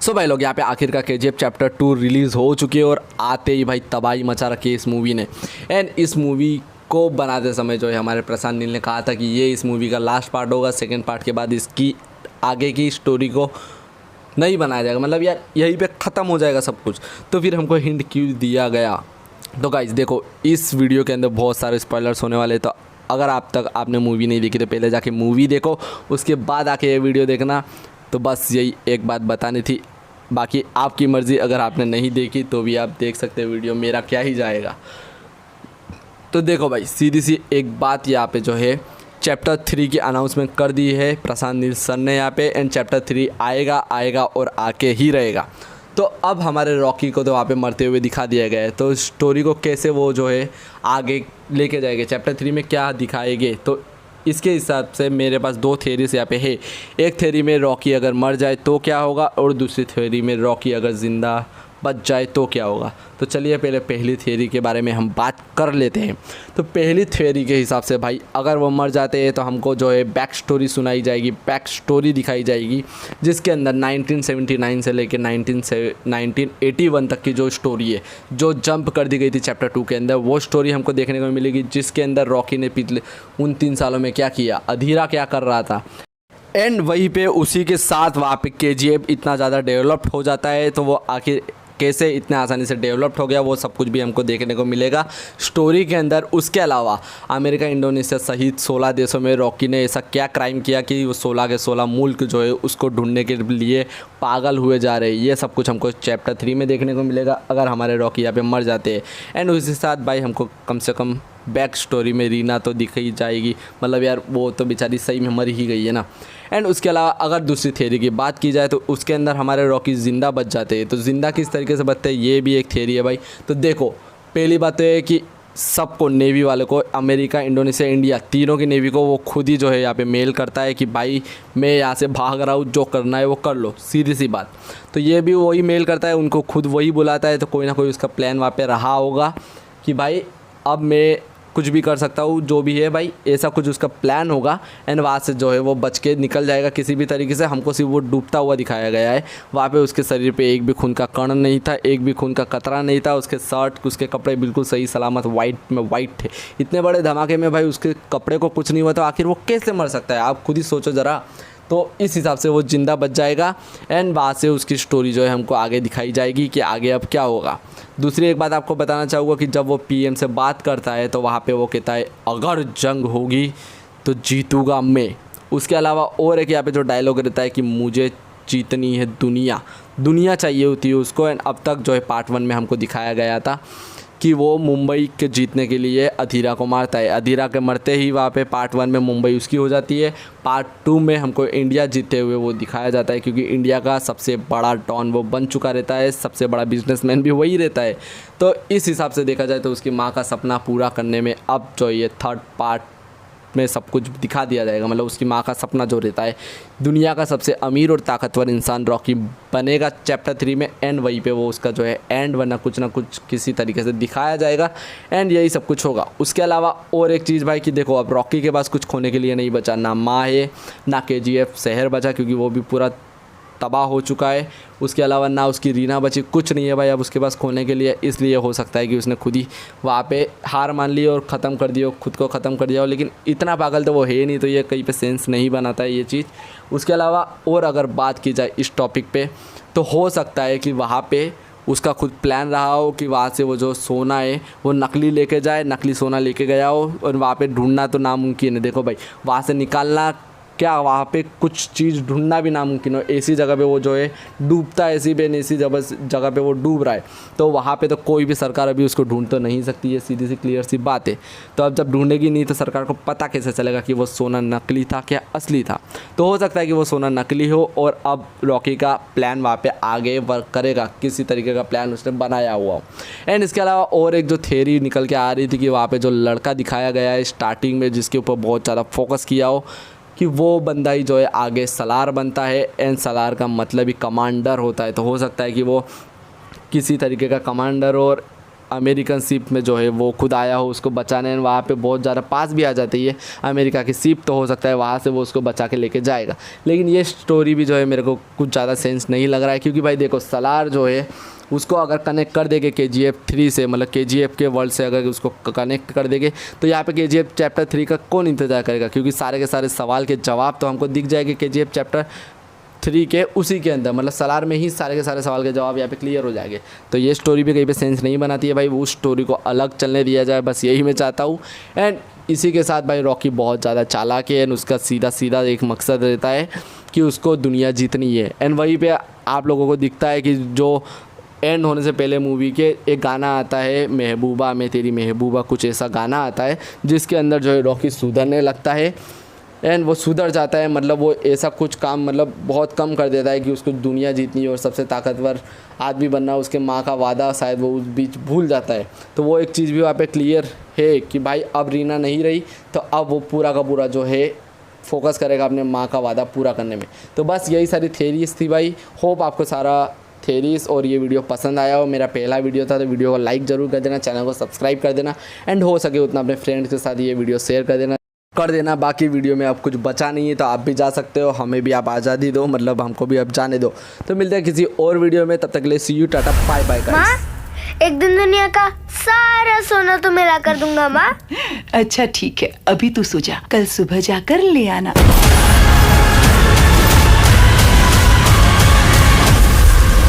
सो भाई लोग यहाँ पे आखिरकार KGF चैप्टर 2 रिलीज़ हो चुकी है और आते ही भाई तबाही मचा रखी है इस मूवी ने। एंड इस मूवी को बनाते समय जो है हमारे प्रशांत नील ने कहा था कि ये इस मूवी का लास्ट पार्ट होगा, सेकंड पार्ट के बाद इसकी आगे की स्टोरी को नहीं बनाया जाएगा, मतलब यार यहीं पे ख़त्म हो जाएगा सब कुछ। तो फिर हमको हिंट क्यों दिया गया? तो गाइस देखो, इस वीडियो के अंदर बहुत सारे स्पॉयलर्स होने वाले, तो अगर आपने मूवी नहीं देखी तो पहले जाके मूवी देखो, उसके बाद आके ये वीडियो देखना। तो बस यही एक बात बतानी थी, बाकी आपकी मर्ज़ी, अगर आपने नहीं देखी तो भी आप देख सकते हैं वीडियो, मेरा क्या ही जाएगा। तो देखो भाई, सीधी सी एक बात यहाँ पे जो है चैप्टर 3 की अनाउंसमेंट कर दी है प्रशांत नील सर ने यहाँ पे। एंड चैप्टर 3 आएगा और आके ही रहेगा। तो अब हमारे रॉकी को तो वहाँ पे मरते हुए दिखा दिया गया है, तो स्टोरी को कैसे वो जो है आगे लेके जाएंगे, चैप्टर 3 में क्या दिखाएंगे, तो इसके हिसाब से मेरे पास दो थ्योरीज यहाँ पे है। एक थ्योरी में रॉकी अगर मर जाए तो क्या होगा, और दूसरी थ्योरी में रॉकी अगर ज़िंदा बच जाए तो क्या होगा। तो चलिए पहले पहली थ्योरी के बारे में हम बात कर लेते हैं। तो पहली थ्योरी के हिसाब से भाई, अगर वो मर जाते हैं तो हमको जो है बैक स्टोरी सुनाई जाएगी, बैक स्टोरी दिखाई जाएगी, जिसके अंदर 1979 से लेकर 1981 तक की जो स्टोरी है, जो जंप कर दी गई थी चैप्टर 2 के अंदर, वो स्टोरी हमको देखने को मिलेगी, जिसके अंदर रॉकी ने पिछले उन 3 सालों में क्या किया, अधीरा क्या कर रहा था। एंड वहीं पे उसी के साथ वहाँ पे KGF इतना ज़्यादा डेवलप्ड हो जाता है, तो वो आखिर कैसे इतने आसानी से डेवलप्ड हो गया, वो सब कुछ भी हमको देखने को मिलेगा स्टोरी के अंदर। उसके अलावा अमेरिका, इंडोनेशिया सहित 16 देशों में रॉकी ने ऐसा क्या क्राइम किया कि वो 16 के 16 मुल्क जो है उसको ढूंढने के लिए पागल हुए जा रहे हैं, ये सब कुछ हमको चैप्टर 3 में देखने को मिलेगा अगर हमारे रॉकी यहाँ पे मर जाते हैं। एंड उसी साथ भाई हमको कम से कम बैक स्टोरी में रीना तो दिख ही जाएगी, मतलब यार वो तो बेचारी सही में मर ही गई है ना। एंड उसके अलावा अगर दूसरी थ्योरी की बात की जाए तो उसके अंदर हमारे रॉकी ज़िंदा बच जाते हैं। तो ज़िंदा किस तरीके से बचते हैं, ये भी एक थ्योरी है भाई। तो देखो, पहली बात तो है कि सबको, नेवी वाले को, अमेरिका, इंडोनेशिया, इंडिया, तीनों की नेवी को वो खुद ही जो है यहाँ पे मेल करता है कि भाई मैं यहाँ से भाग रहा हूँ, जो करना है वो कर लो, सीधी सी बात। तो ये भी वही मेल करता है, उनको खुद वही बुलाता है। तो कोई ना कोई उसका प्लान वहाँ पे रहा होगा कि भाई अब मैं कुछ भी कर सकता हूँ, जो भी है भाई, ऐसा कुछ उसका प्लान होगा। एंड वहाँ से जो है वो बच के निकल जाएगा किसी भी तरीके से। हमको सिर्फ वो डूबता हुआ दिखाया गया है, वहाँ पे उसके शरीर पे एक भी खून का कण नहीं था, एक भी खून का कतरा नहीं था। उसके शर्ट, उसके कपड़े बिल्कुल सही सलामत वाइट थे। इतने बड़े धमाके में भाई उसके कपड़े को कुछ नहीं हुआ, तो आखिर वो कैसे मर सकता है, आप खुद ही सोचो ज़रा। तो इस हिसाब से वो ज़िंदा बच जाएगा। एंड वहाँ से उसकी स्टोरी जो है हमको आगे दिखाई जाएगी कि आगे अब क्या होगा। दूसरी एक बात आपको बताना चाहूँगा कि जब वो PM से बात करता है तो वहाँ पे वो कहता है अगर जंग होगी तो जीतूंगा मैं। उसके अलावा और एक यहाँ पे जो डायलॉग रहता है कि मुझे जीतनी है दुनिया चाहिए होती है उसको। एंड अब तक जो है पार्ट 1 में हमको दिखाया गया था कि वो मुंबई के जीतने के लिए अधीरा को मारता है। अधीरा के मरते ही वहाँ पे पार्ट 1 में मुंबई उसकी हो जाती है। पार्ट 2 में हमको इंडिया जीतते हुए वो दिखाया जाता है, क्योंकि इंडिया का सबसे बड़ा डॉन वो बन चुका रहता है, सबसे बड़ा बिजनेसमैन भी वही रहता है। तो इस हिसाब से देखा जाए तो उसकी माँ का सपना पूरा करने में अब जो ये 3rd पार्ट में सब कुछ दिखा दिया जाएगा। मतलब उसकी माँ का सपना जो रहता है, दुनिया का सबसे अमीर और ताकतवर इंसान रॉकी बनेगा चैप्टर 3 में। एंड वहीं पे वो उसका जो है एंड वरना कुछ ना कुछ किसी तरीके से दिखाया जाएगा। एंड यही सब कुछ होगा। उसके अलावा और एक चीज़ भाई कि देखो, अब रॉकी के पास कुछ खोने के लिए नहीं बचा, ना माँ है, ना KGF शहर बचा, क्योंकि वो भी पूरा तबाह हो चुका है। उसके अलावा ना उसकी रीना बची, कुछ नहीं है भाई अब उसके पास खोने के लिए। इसलिए हो सकता है कि उसने खुद ही वहाँ पे हार मान ली और ख़त्म कर दिया, खुद को ख़त्म कर दिया हो। लेकिन इतना पागल तो वो है नहीं, तो ये कहीं पे सेंस नहीं बनाता है ये चीज़। उसके अलावा और अगर बात की जाए इस टॉपिक पे, तो हो सकता है कि वहाँ पे उसका खुद प्लान रहा हो कि वहाँ से वो जो सोना है वो नकली लेके जाए, नकली सोना लेके गया हो, और वहाँ पे ढूंढना तो नामुमकिन है। देखो भाई, वहाँ से निकालना क्या, वहाँ पे कुछ चीज़ ढूंढना भी नामुमकिन हो। ऐसी जगह पे वो जो है डूबता है, ऐसी बेन ऐसी जगह पे वो डूब रहा है, तो वहाँ पे तो कोई भी सरकार अभी उसको ढूंढ तो नहीं सकती है, सीधी सी क्लियर सी बात है। तो अब जब ढूंढेगी नहीं तो सरकार को पता कैसे चलेगा कि वो सोना नकली था क्या असली था। तो हो सकता है कि वो सोना नकली हो और अब रॉकी का प्लान वहाँ पे आगे वर्क करेगा, किसी तरीके का प्लान उसने बनाया हुआ हो। एंड इसके अलावा और एक जो थ्योरी निकल के आ रही थी कि वहाँ पे जो लड़का दिखाया गया है स्टार्टिंग में, जिसके ऊपर बहुत ज़्यादा फोकस किया हो, कि वो बंदा ही जो है आगे सलार बनता है। एंड सलार का मतलब ही कमांडर होता है। तो हो सकता है कि वो किसी तरीके का कमांडर और अमेरिकन शिप में जो है वो खुद आया हो उसको बचाने, वहाँ पे बहुत ज़्यादा पास भी आ जाती है अमेरिका की शिप, तो हो सकता है वहाँ से वो उसको बचा के लेके जाएगा। लेकिन ये स्टोरी भी जो है मेरे को कुछ ज़्यादा सेंस नहीं लग रहा है, क्योंकि भाई देखो सलार जो है उसको अगर कनेक्ट कर देंगे KGF 3 से, मतलब KGF के वर्ल्ड से अगर उसको कनेक्ट कर देंगे तो यहाँ पे KGF चैप्टर 3 का कौन इंतज़ार करेगा, क्योंकि सारे के सारे सवाल के जवाब तो हमको दिख जाएंगे KGF चैप्टर 3 के उसी के अंदर, मतलब सलार में ही सारे के सारे सवाल के जवाब यहाँ पे क्लियर हो जाएंगे। तो ये स्टोरी भी कहीं पे सेंस नहीं बनाती है भाई, उस स्टोरी को अलग चलने दिया जाए, बस यही मैं चाहता हूँ। एंड इसी के साथ भाई रॉकी बहुत ज़्यादा चालाक है एंड उसका सीधा सीधा एक मकसद रहता है कि उसको दुनिया जीतनी है। एंड वहीं पे आप लोगों को दिखता है कि जो एंड होने से पहले मूवी के एक गाना आता है, महबूबा मैं तेरी महबूबा, कुछ ऐसा गाना आता है जिसके अंदर जो है रॉकी सुधरने लगता है एंड वो सुधर जाता है, मतलब वो ऐसा कुछ काम मतलब बहुत कम कर देता है कि उसको दुनिया जीतनी है और सबसे ताकतवर आदमी बनना, उसके माँ का वादा शायद वो उस बीच भूल जाता है। तो वो एक चीज़ भी वहाँ पे क्लियर है कि भाई अब रीना नहीं रही तो अब वो पूरा का पूरा जो है फोकस करेगा अपने माँ का वादा पूरा करने में। तो बस यही सारी थेरीज थी भाई, होप आपको सारा थेरीज और ये वीडियो पसंद आया हो। मेरा पहला वीडियो था तो वीडियो को लाइक ज़रूर कर देना, चैनल को सब्सक्राइब कर देना एंड हो सके उतना अपने फ्रेंड्स के साथ ये वीडियो शेयर कर देना। बाकी वीडियो में अब कुछ बचा नहीं है तो आप भी जा सकते हो, हमें भी आप आज़ादी दो, मतलब हमको भी अब जाने दो। तो मिलते हैं किसी और वीडियो में, तब तक के लिए see you, tata, bye bye guys. एक दिन दुनिया का सारा सोना तो मिला कर दूंगा माँ। अच्छा ठीक है, अभी तू सो जा, कल सुबह जाकर ले आना।